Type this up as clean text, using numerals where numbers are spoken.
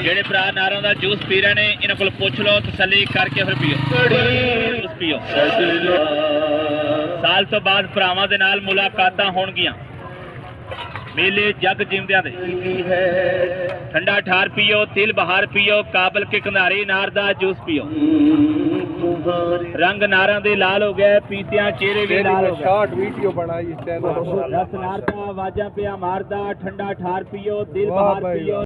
ਜਿਹੜੇ ਭਰਾ ਨਾਰਾਂ ਦਾ ਜੂਸ ਪੀ ਰਹੇ ਨੇ ਇਹਨਾਂ ਕੋਲ ਪੁੱਛ ਲਓ, ਤਸੱਲੀ ਕਰਕੇ ਫਿਰ ਪੀਓ। ਜੂਸ ਪੀਓ। ਸਾਲ ਤੋਂ ਬਾਅਦ ਭਰਾਵਾਂ ਦੇ ਨਾਲ ਮੁਲਾਕਾਤਾਂ ਹੋਣਗੀਆਂ। ਮੇਲੇ ਜੱਗ ਜਿਉਂਦਿਆਂ ਦੇ। ਠੰਡਾ ਠਾਰ ਪੀਓ, ਤਿਲ ਬਹਾਰ ਪੀਓ, ਕਾਬਲ ਕੇ ਕੰਧਾਰੀ ਨਾਰ ਦਾ ਜੂਸ ਪੀਓ। रंग नारा दे लाल हो गए, पीतियां चेहरे भी लाल हो गए। शॉर्ट वीडियो बनाई इस चैनल रस नार दा वाजा पिया मारदा, ठंडा ठार पियो, दिल बहार पियो।